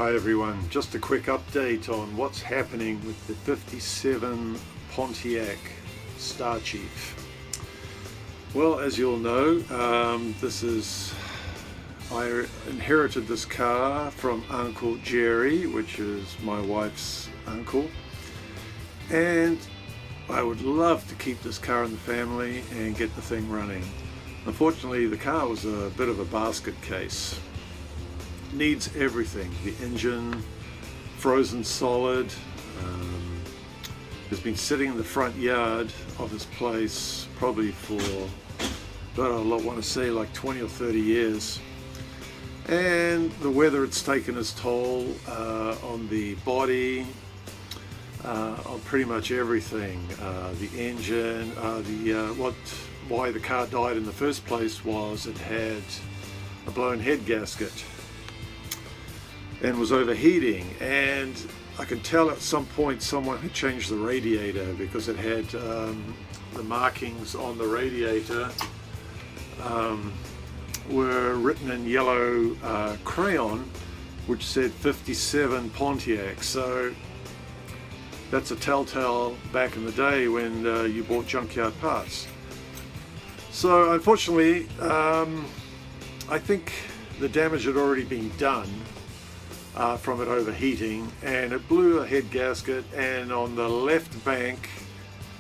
Hi everyone, just a quick update on what's happening with the 57 Pontiac Starchief. Well, as you'll know, I inherited this car from Uncle Jerry, which is my wife's uncle, and I would love to keep this car in the family and get the thing running. Unfortunately, the car was a bit of a basket case. Needs everything. The engine, frozen solid. Has been sitting in the front yard of this place probably for, I want to say like 20 or 30 years. And the weather, it's taken its toll on the body, on pretty much everything. The engine, why the car died in the first place was it had a blown head gasket and was overheating, and I could tell at some point someone had changed the radiator because it had the markings on the radiator were written in yellow crayon, which said 57 Pontiac. So that's a telltale back in the day when you bought junkyard parts. So unfortunately, I think the damage had already been done from it overheating, and it blew a head gasket, and on the left bank,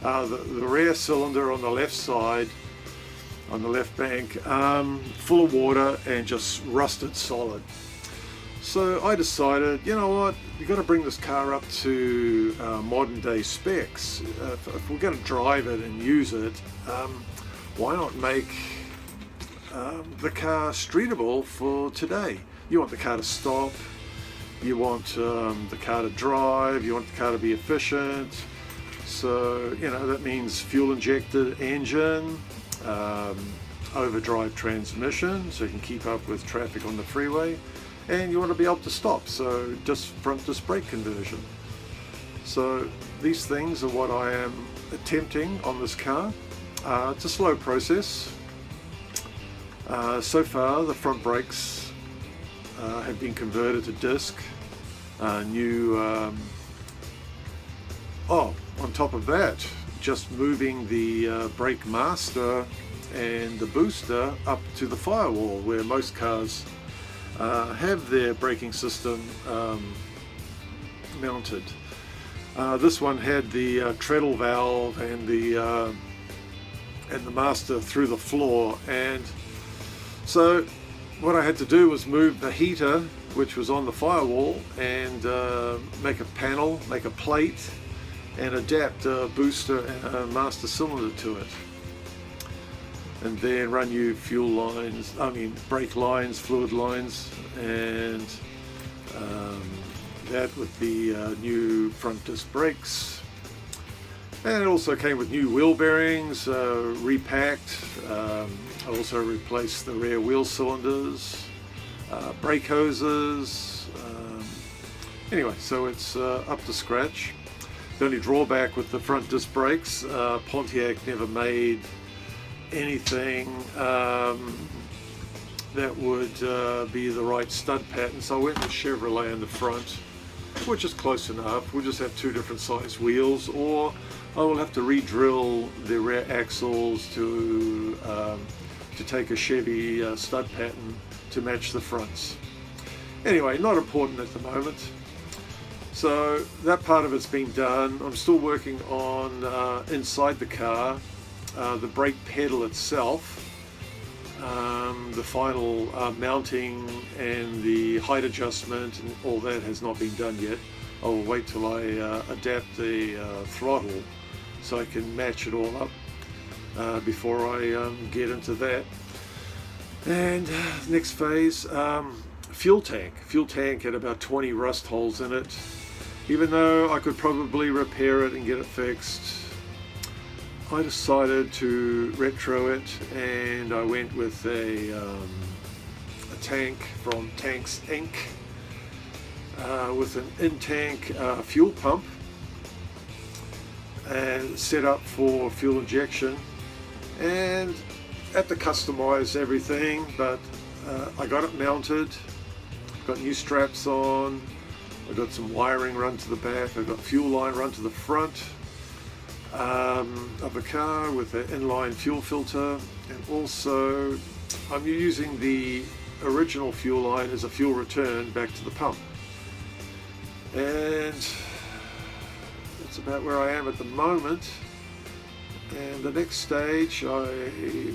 the rear cylinder on the left side, on the left bank, full of water and just rusted solid. So I decided, you know what, you've got to bring this car up to modern day specs. If we're going to drive it and use it, why not make the car streetable for today? You want the car to stop, you want the car to drive, you want the car to be efficient. So, you know, that means fuel injected engine, overdrive transmission so you can keep up with traffic on the freeway, and you want to be able to stop, so just front disc brake conversion. So these things are what I am attempting on this car. It's a slow process. So far the front brakes have been converted to disc. On top of that, just moving the brake master and the booster up to the firewall where most cars have their braking system mounted. This one had the treadle valve and the master through the floor, and so what I had to do was move the heater, which was on the firewall, and make a panel, make a plate, and adapt a booster and a master cylinder to it. And then run new fuel lines, brake lines, fluid lines, and that with the new front disc brakes. And it also came with new wheel bearings, repacked. I also replaced the rear wheel cylinders, brake hoses. Anyway, so it's up to scratch. The only drawback with the front disc brakes, Pontiac never made anything that would be the right stud pattern, so I went with Chevrolet in the front, which is close enough. We'll just have two different size wheels, or I will have to re-drill the rear axles to take a Chevy stud pattern to match the fronts. Anyway, not important at the moment. So that part of it's been done. I'm still working on inside the car, the brake pedal itself, the final mounting and the height adjustment, and all that has not been done yet. I'll wait till I adapt the throttle so I can match it all up before I get into that. And next phase, fuel tank. Fuel tank had about 20 rust holes in it. Even though I could probably repair it and get it fixed, I decided to retro it, and I went with a tank from Tanks Inc. With an in-tank fuel pump and set up for fuel injection, and had to customize everything, but I got it mounted. got new straps on, I've got some wiring run to the back, I've got fuel line run to the front of the car with an inline fuel filter, and also I'm using the original fuel line as a fuel return back to the pump. And that's about where I am at the moment. And the next stage, I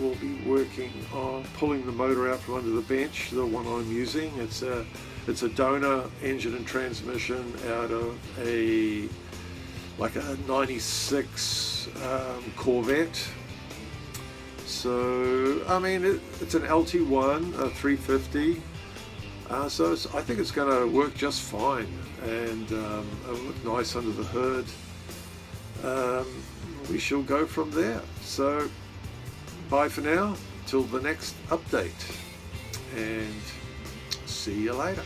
will be working on pulling the motor out from under the bench, the one I'm using. It's a donor engine and transmission out of a 96 Corvette. So I mean it's an LT1, a 350. So I think it's going to work just fine, and it'll look nice under the hood. We shall go from there. So bye for now, till the next update, and see you later.